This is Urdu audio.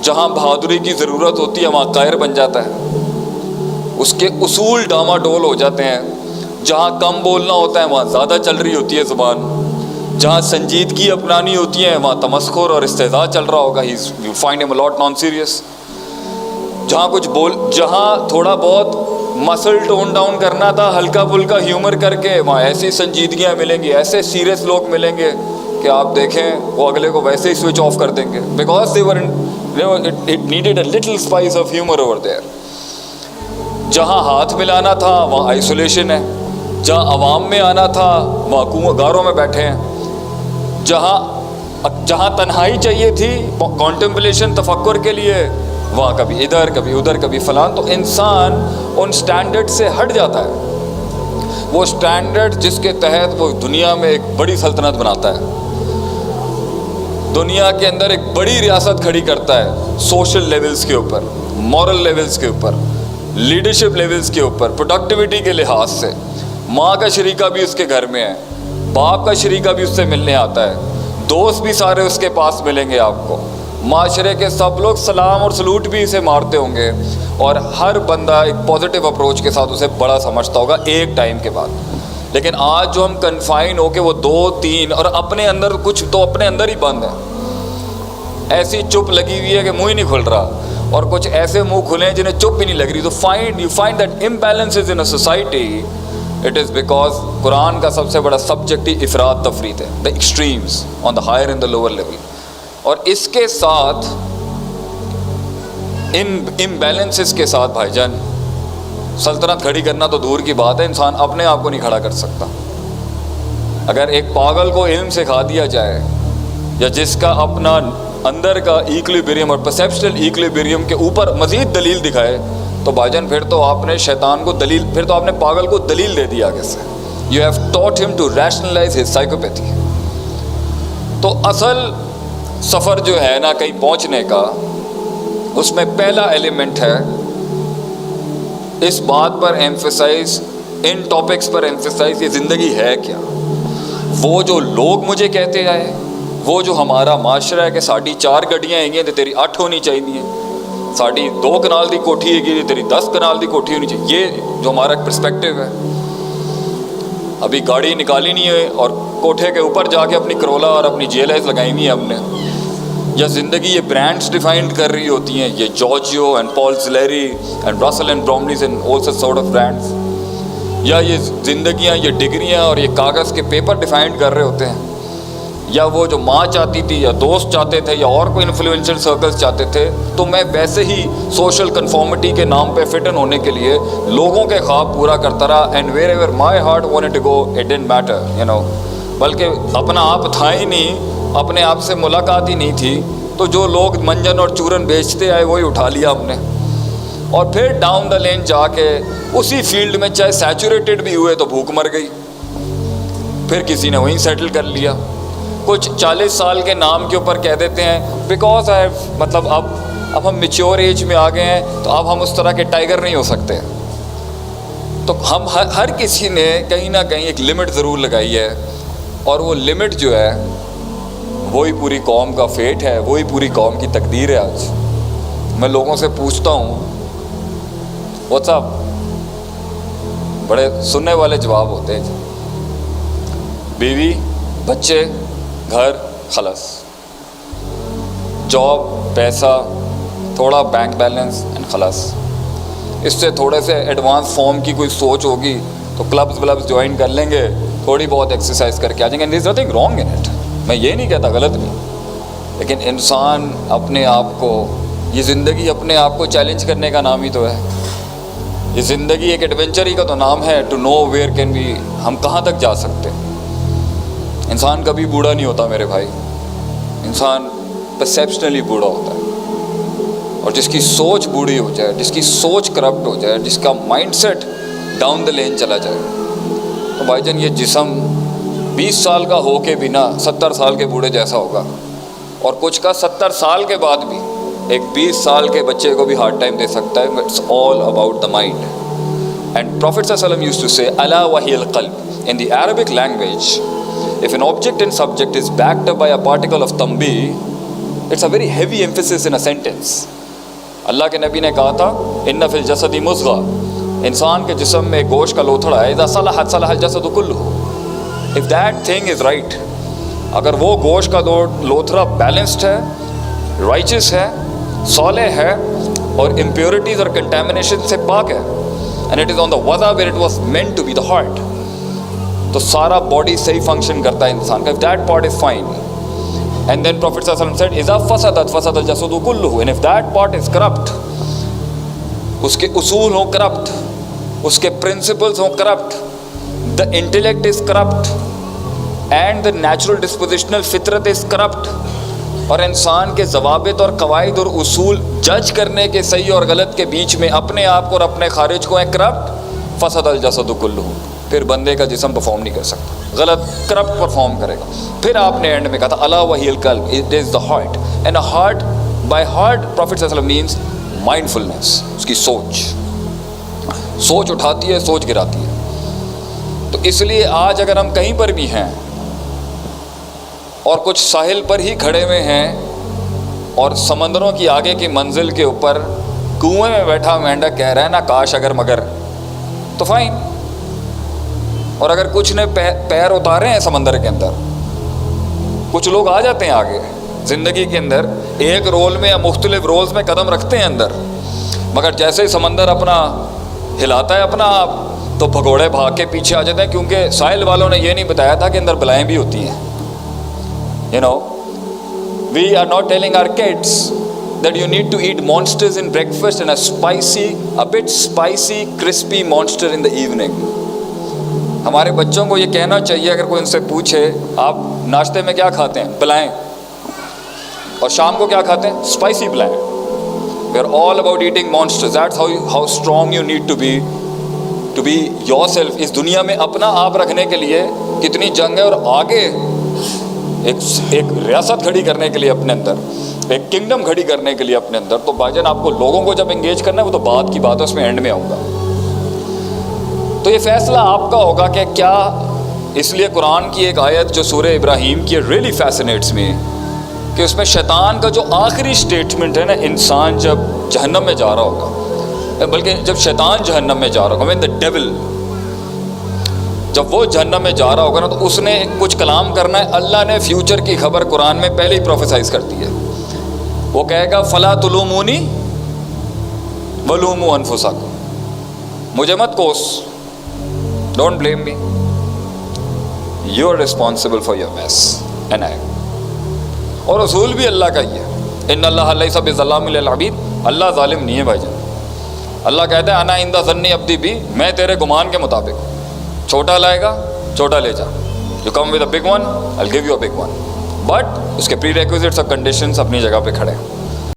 جہاں بہادری کی ضرورت ہوتی ہے وہاں قاہر بن جاتا ہے، اس کے اصول ڈاماڈول ہو جاتے ہیں. جہاں کم بولنا ہوتا ہے وہاں زیادہ چل رہی ہوتی ہے زبان. جہاں سنجیدگی اپنانی ہوتی ہے وہاں تمسخر اور استہزاء چل رہا ہوگا. You find him a lot non-serious. جہاں تھوڑا بہت مسل ٹون ڈاؤن کرنا تھا، ہلکا پھلکا ہیومر کر کے، وہاں ایسی سنجیدگیاں ملیں گی، ایسے سیریس لوگ ملیں گے کہ آپ دیکھیں وہ اگلے کو ویسے ہی سوئچ آف کر دیں گے. Because it needed a little spice of humor over there. جہاں ہاتھ ملانا تھا وہاں آئسولیشن ہے، جہاں عوام میں آنا تھا وہاں غاروں میں بیٹھے ہیں. جہاں تنہائی چاہیے تھی کانٹمپلیشن تفکر کے لیے وہاں کبھی ادھر کبھی ادھر کبھی فلان. تو انسان ان سٹینڈرڈ سے ہٹ جاتا ہے. وہ سٹینڈرڈ جس کے تحت وہ دنیا میں ایک بڑی سلطنت بناتا ہے، دنیا کے اندر ایک بڑی ریاست کھڑی کرتا ہے، سوشل لیولز کے اوپر، مورل لیولز کے اوپر، لیڈرشپ لیولز کے اوپر، پروڈکٹیوٹی کے لحاظ سے. ماں کا شریکہ بھی اس کے گھر میں ہے، باپ کا شریکہ بھی اس سے ملنے آتا ہے، دوست بھی سارے اس کے پاس ملیں گے آپ کو، معاشرے کے سب لوگ سلام اور سلوٹ بھی اسے مارتے ہوں گے، اور ہر بندہ ایک پازیٹیو اپروچ کے ساتھ اسے بڑا سمجھتا ہوگا ایک ٹائم کے بعد. لیکن آج جو ہم کنفائن ہو کے وہ 2-3 اور اپنے اندر کچھ تو اپنے اندر ہی بند ہیں، ایسی چپ لگی ہوئی ہے کہ منہ ہی نہیں کھل رہا، اور کچھ ایسے منہ کھلے ہیں جنہیں چپ ہی نہیں لگ رہی. تو you find that imbalances in a society. It is because قرآن کا سب سے بڑا سبجیکٹ ہی افراد تفرید ہے، the extremes on the higher and the lower level. اور اس کے ساتھ ان امبیلنسز کے ساتھ بھائی جان سلطنت کھڑی کرنا تو دور کی بات ہے، انسان اپنے آپ کو نہیں کھڑا کر سکتا. اگر ایک پاگل کو علم سکھا دیا جائے، یا جس کا اپنا اندر کا ایکولیبریم اور پرسیپشنل ایکولیبریم کے اوپر مزید دلیل دکھائے، تو بھائی جان پھر تو آپ نے شیطان کو دلیل، پھر تو آپ نے پاگل کو دلیل دے دی آگے سے. You have taught him to rationalize his psychopathy. تو اصل سفر جو ہے نا کہیں پہنچنے کا، اس میں پہلا ایلیمنٹ ہے اس بات پر ایمفسائز، ان ٹاپکس پر ایمفسائز، یہ زندگی ہے کیا. وہ جو لوگ مجھے کہتے آئے، وہ جو ہمارا معاشرہ ہے کہ ساڑھی 4 گڈیاں ہیں تو تیری 8 ہونی چاہیے، ساڑھی 2 کنال دی کوٹھی ہے تیری 10 کنال دی کوٹھی ہونی چاہیے، یہ جو ہمارا پرسپیکٹیو ہے. ابھی گاڑی نکالی نہیں ہے اور کوٹھے کے اوپر جا کے اپنی کرولا اور اپنی GLS لگائی ہوئی ہیں ہم نے. یا زندگی یہ برانڈس ڈیفائنڈ کر رہی ہوتی ہیں، یہ Giorgio and Paul Zileri and Russell and Bromleys and all such sort of brands. یا یہ زندگیاں، یہ ڈگریاں اور یہ کاغذ کے پیپر ڈیفائنڈ کر رہے ہوتے ہیں. یا وہ جو ماں چاہتی تھی، یا دوست چاہتے تھے، یا اور کوئی انفلوئنشل سرکلز چاہتے تھے. تو میں ویسے ہی سوشل کنفارمٹی کے نام پہ فٹ ان ہونے کے لیے لوگوں کے خواب پورا کرتا رہا. And wherever my heart wanted to go it didn't matter بلکہ اپنا آپ تھا ہی نہیں، اپنے آپ سے ملاقات ہی نہیں تھی. تو جو لوگ منجن اور چورن بیچتے آئے وہی اٹھا لیا ہم نے، اور پھر ڈاؤن دا لین جا کے اسی فیلڈ میں چاہے سیچوریٹڈ بھی ہوئے تو بھوک مر گئی، پھر کسی نے وہیں سیٹل کر لیا. کچھ 40 سال کے نام کے اوپر کہہ دیتے ہیں بیکاز مطلب اب ہم میچور ایج میں آ گئے ہیں تو اب ہم اس طرح کے ٹائیگر نہیں ہو سکتے. تو ہم ہر کسی نے کہیں نہ کہیں ایک لمٹ ضرور لگائی ہے، اور وہ لمٹ جو ہے وہی پوری قوم کا فیٹ ہے، وہی پوری قوم کی تقدیر ہے. آج میں لوگوں سے پوچھتا ہوں واٹس اپ، بڑے سننے والے جواب ہوتے ہیں، بیوی، بچے، گھر، خلاص، جاب، پیسہ، تھوڑا بینک بیلنس اینڈ خلاص. اس سے تھوڑے سے ایڈوانس فارم کی کوئی سوچ ہوگی تو کلبز ولبز جوائن کر لیں گے، تھوڑی بہت ایکسرسائز کر کے آ جائیں گے. There is nothing wrong in it, میں یہ نہیں کہتا غلط نہیں، لیکن انسان اپنے آپ کو، یہ زندگی اپنے آپ کو چیلنج کرنے کا نام ہی تو ہے. یہ زندگی ایک ایڈونچر ہی کا تو نام ہے، to nowhere can we, ہم کہاں تک جا سکتے. انسان کبھی بوڑھا نہیں ہوتا میرے بھائی، انسان پرسیپشنلی بوڑھا ہوتا ہے. اور جس کی سوچ بوڑھی ہو جائے، جس کی سوچ کرپٹ ہو جائے، جس کا مائنڈ سیٹ ڈاؤن دا لین چلا جائے، تو بھائی جان یہ جسم 20 سال کا ہو کے بھی نا 70 سال کے بوڑھے جیسا ہوگا. اور کچھ کا 70 سال کے بعد بھی ایک 20 سال کے بچے کو بھی ہارڈ ٹائم دے سکتا ہے. It's all about the mind. And prophet صلی اللہ علیہ وسلم یوزڈ ٹو سے الا وہی القلب. In the Arabic language if an object and subject is backed up by a particle of tambi, It's a very heavy emphasis in a sentence. اللہ کے نبی نے کہا تھا ان فی الجسد مضغہ، انسان کے جسم میں گوشت کا لوتھڑا ہے، اذا صلحت صلح الجسد کلہ. If that thing is right، اگر وہ گوشت کا لوتھڑا بیلنسڈ ہے، رائچس ہے، صالح ہے، اور امپیورٹیز اور کنٹامنیشن سے پاک ہے، and it is on the wada where it was meant to be, the heart، تو سارا باڈی صحیح فنکشن کرتا ہے انسان کا. If that part is fine. And then Prophet sallallahu alaihi wasallam said اذا فسدت فسد الجسد كله، and if that part is corrupt، اس کے اصول ہوں کرپٹ، اس کے پرنسپلز ہوں corrupt, the intellect is corrupt and the natural dispositional فطرت is corrupt، اور انسان کے ضوابط اور قواعد اور اصول جج کرنے کے صحیح اور غلط کے بیچ میں اپنے آپ کو اور اپنے خارج کو ہے کرپٹ، فسد الجسد کلہ، پھر بندے کا جسم پرفارم نہیں کر سکتا، غلط کرپٹ پرفارم کرے گا. پھر آپ نے اینڈ میں کہا تھا الا وہی القلب، it is the heart, and heart by heart prophet صلی اللہ علیہ وسلم مینس مائنڈفلنس، اس کی سوچ اٹھاتی ہے، سوچ گراتی ہے. تو اس لیے آج اگر ہم کہیں پر بھی ہیں اور کچھ ساحل پر ہی کھڑے ہوئے ہیں اور سمندروں کی آگے کی منزل کے اوپر کنویں میں بیٹھا مینڈک کہہ رہا ہے نا کاش اگر مگر، تو فائن. اور اگر کچھ نے پیر اتارے ہیں سمندر کے اندر، کچھ لوگ آ جاتے ہیں آگے زندگی کے اندر، ایک رول میں یا مختلف رولز میں قدم رکھتے ہیں اندر، مگر جیسے ہی سمندر اپنا ہلاتا ہے اپنا آپ، تو بھگوڑے بھاگ کے پیچھے آ جاتے ہیں، کیونکہ ساحل والوں نے یہ نہیں بتایا تھا کہ اندر بلائیں بھی ہوتی ہیں. You know, we are not telling our kids that you need to eat monsters in breakfast and a bit spicy, crispy monster in the evening. ہمارے بچوں کو یہ کہنا چاہیے اگر کوئی ان سے پوچھے آپ ناشتے میں کیا کھاتے ہیں، بلائیں، اور شام کو کیا کھاتے ہیں، اسپائسی بلائیں. We are all about eating monsters. That's how strong you need to be yourself. اس دنیا میں اپنا آپ رکھنے کے لیے کتنی جنگ ہے، اور آگے ایک ریاست کھڑی کرنے کے لیے اپنے اندر، ایک کنگڈم کھڑی کرنے کے لیے اپنے اندر. تو بھائی جان آپ کو لوگوں کو جب انگیج کرنا ہے وہ تو بات کی بات ہے، اس میں اینڈ میں آؤں گا. تو یہ فیصلہ آپ کا ہوگا کہ کیا، اس لیے قرآن کی ایک آیت جو سورہ ابراہیم کی ریلی فیسنیٹس میں، کہ اس میں شیطان کا جو آخری سٹیٹمنٹ ہے نا، انسان جب جہنم میں جا رہا ہوگا، بلکہ جب شیطان جہنم میں جا رہا ہوگا، when the devil، جب وہ جہنم میں جا رہا ہوگا نا، تو اس نے کچھ کلام کرنا ہے. اللہ نے فیوچر کی خبر قرآن میں پہلے ہی پروفیسائز کر دی ہے. وہ کہے گا فلا تلومونی ولوموا انفسکم، مجھے مت کوس، don't blame me, you are responsible for your mess and I. اور اصول بھی اللہ کا ہی ہے، ان اللہ لیس بظلام للعبید، اللہ ظالم نہیں ہے بھائی جان. اللہ کہتا ہے انا عند ظن عبدی بی، میں تیرے گمان کے مطابق، چھوٹا لائے گا چھوٹا لے جا، you come with a big one I will give you a big one, but اس کے پری ریکوزٹس اور کنڈیشنز اپنی جگہ پہ کھڑے ہیں.